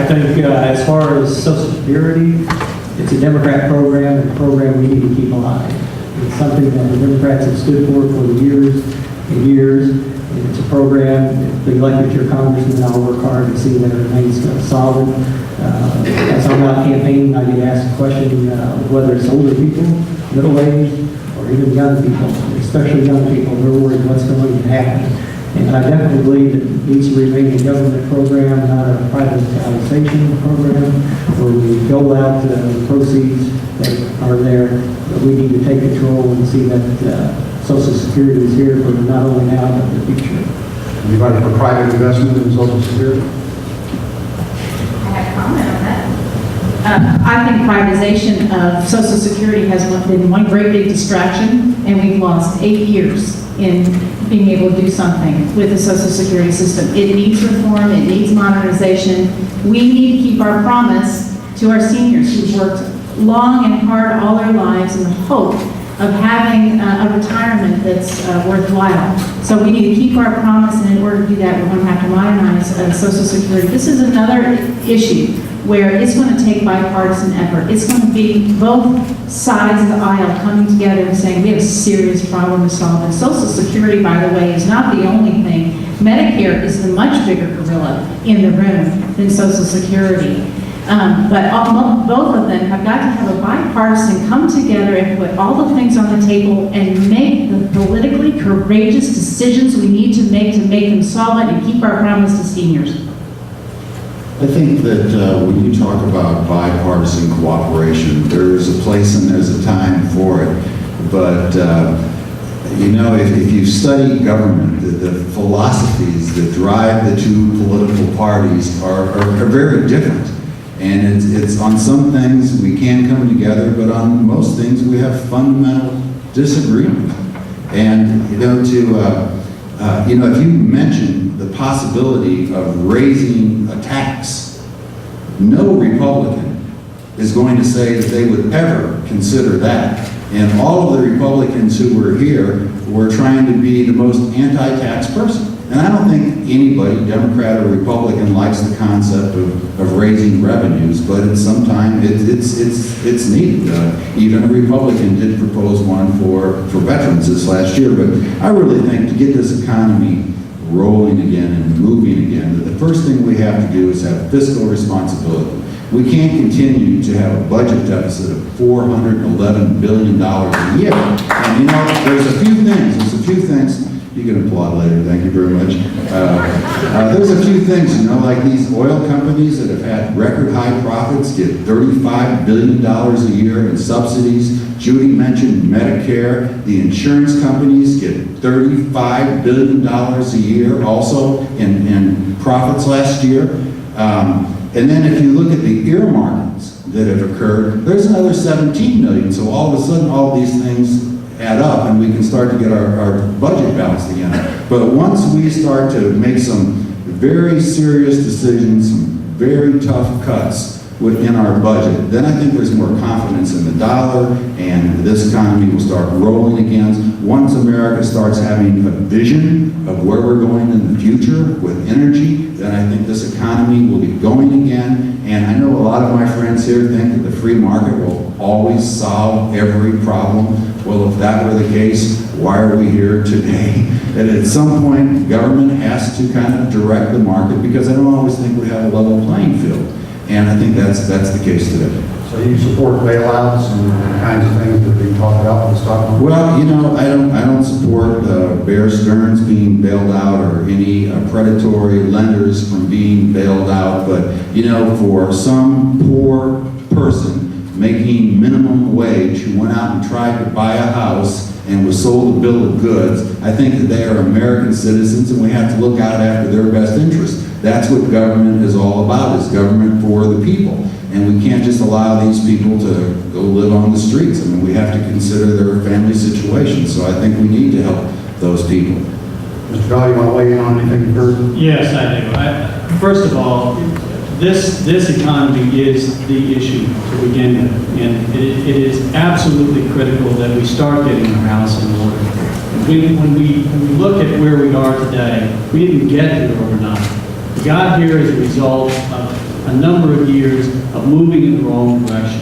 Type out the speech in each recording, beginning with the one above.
I think as far as Social Security, it's a Democrat program, and a program we need to keep alive. It's something that the Democrats have stood for years and years. And it's a program, if they elected your congressman, I'll work hard to see that it remains solid. As I'm out campaigning, I get asked a question whether it's older people, middle-aged, or even young people, especially young people. They're worried what's going to happen. And I definitely believe it needs to remain a government program, not a privatization program, where we dole out the proceeds that are there. But we need to take control and see that Social Security is here for not only now, but the future. Anybody for private investment in Social Security? I have a comment on that. I think privatization of Social Security has been one great big distraction, and we've lost 8 years in being able to do something with the Social Security system. It needs reform, it needs modernization. We need to keep our promise to our seniors who've worked long and hard all their lives in the hope of having a retirement that's worthwhile. So we need to keep our promise, and in order to do that, we're going to have to modernize Social Security. This is another issue where it's going to take bipartisan effort. It's going to be both sides of the aisle coming together and saying we have a serious problem to solve. And Social Security, by the way, is not the only thing. Medicare is the much bigger gorilla in the room than Social Security. But both of them have got to have a bipartisan come together and put all the things on the table and make the politically courageous decisions we need to make them solid and keep our promise to seniors. I think that when you talk about bipartisan cooperation, there's a place and there's a time for it. But you know, if you study government, the philosophies that drive the two political parties are very different. And it's on some things we can come together, but on most things we have fundamental disagreement. And you know, if you mention the possibility of raising a tax, no Republican is going to say that they would ever consider that. And all of the Republicans who were here were trying to be the most anti-tax person. And I don't think anybody, Democrat or Republican, likes the concept of raising revenues, but at some time it's needed. Even a Republican did propose one for veterans this last year. But I really think to get this economy rolling again and moving again, that the first thing we have to do is have fiscal responsibility. We can't continue to have a budget deficit of $411 billion a year. And you know, there's a few things, you can applaud later, thank you very much. There's a few things, you know, like these oil companies that have had record high profits get $35 billion a year in subsidies. Judy mentioned Medicare. The insurance companies get $35 billion a year also in profits last year. And then if you look at the earmarkings that have occurred, there's another 17 million. So all of a sudden, all these things add up and we can start to get our budget balanced again. But once we start to make some very serious decisions, some very tough cuts within our budget, then I think there's more confidence in the dollar and this economy will start rolling again. Once America starts having a vision of where we're going in the future with energy, then I think this economy will be going again. And I know a lot of my friends here think that the free market will always solve every problem. Well, if that were the case, why are we here today? And at some point, government has to kind of direct the market because I don't always think we have a level playing field. And I think that's the case today. So you support bailouts and the kinds of things that are being talked about in the stock market? Well, you know, I don't support Bear Stearns being bailed out or any predatory lenders from being bailed out. But, you know, for some poor person making minimum wage who went out and tried to buy a house and was sold a bill of goods, I think that they are American citizens and we have to look out after their best interest. That's what government is all about, is government for the people. And we can't just allow these people to go live on the streets. I mean, we have to consider their family situation. So I think we need to help those people. Mr. Dahl, you want to weigh in on anything you've heard? Yes, I do. First of all, this economy is the issue to begin with, and it is absolutely critical that we start getting our house in order. When we look at where we are today, we didn't get here overnight. We got here as a result of a number of years of moving in the wrong direction.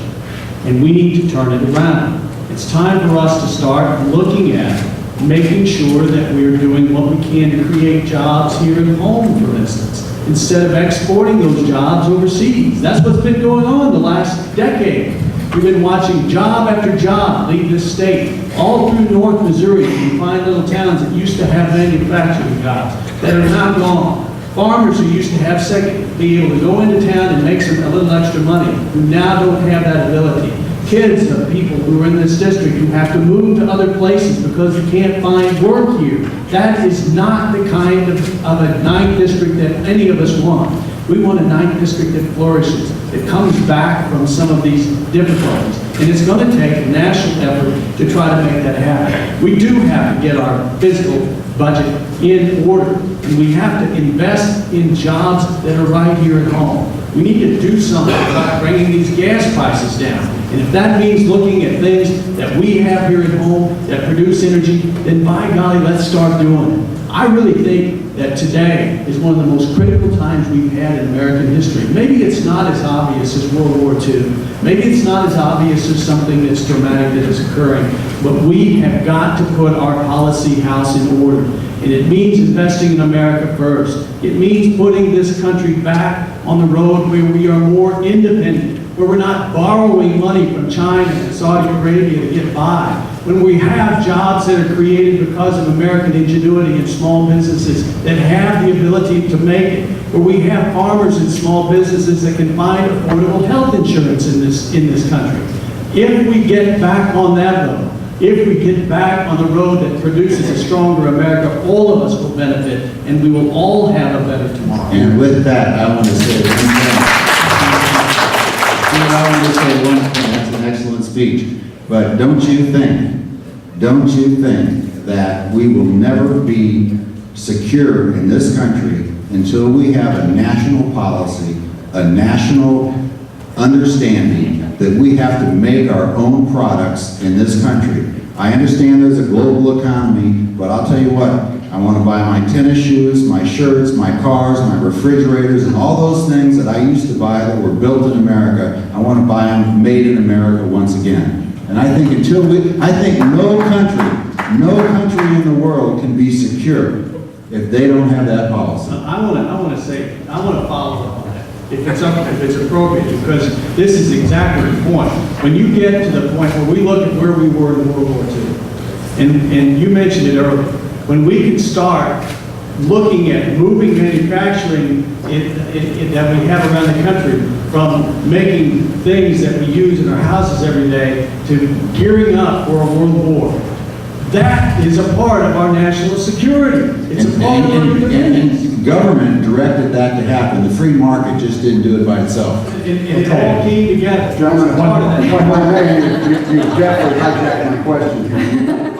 And we need to turn it around. It's time for us to start looking at making sure that we're doing what we can to create jobs here at home, for instance, instead of exporting those jobs overseas. That's what's been going on the last decade. We've been watching job after job leave this state. All through North Missouri, you can find little towns that used to have manufacturing jobs that are now gone. Farmers who used to have be able to go into town and make a little extra money, who now don't have that ability. Kids of people who are in this district who have to move to other places because you can't find work here. That is not the kind of a 9th district that any of us want. We want a 9th district that flourishes, that comes back from some of these difficulties. And it's going to take a national effort to try to make that happen. We do have to get our fiscal budget in order, and we have to invest in jobs that are right here at home. We need to do something about bringing these gas prices down. And if that means looking at things that we have here at home that produce energy, then by golly, let's start doing it. I really think that today is one of the most critical times we've had in American history. Maybe it's not as obvious as World War II. Maybe it's not as obvious as something that's dramatic that is occurring. But we have got to put our policy house in order. And it means investing in America first. It means putting this country back on the road where we are more independent, where we're not borrowing money from China and Saudi Arabia to get by, when we have jobs that are created because of American ingenuity and small businesses that have the ability to make it, where we have farmers and small businesses that can find affordable health insurance in this country. If we get back on that road, if we get back on the road that produces a stronger America, all of us will benefit, and we will all have a better tomorrow. And with that, I want to say one thing. I want to say one thing. That's an excellent speech. But don't you think that we will never be secure in this country until we have a national policy, a national understanding that we have to make our own products in this country. I understand there's a global economy, but I'll tell you what, I want to buy my tennis shoes, my shirts, my cars, my refrigerators, and all those things that I used to buy that were built in America. I want to buy them made in America once again. And I think no country in the world can be secure if they don't have that policy. I want to follow up on that, if it's appropriate, because this is exactly the point. When you get to the point where we look at where we were in World War II, and you mentioned it earlier, when we can start looking at moving manufacturing that we have around the country from making things that we use in our houses every day to gearing up for a world war. That is a part of our national security. It's a part of our independence. And government directed that to happen. The free market just didn't do it by itself. And it all came together. Gentlemen, It's a part of that. you definitely hijacked my question here.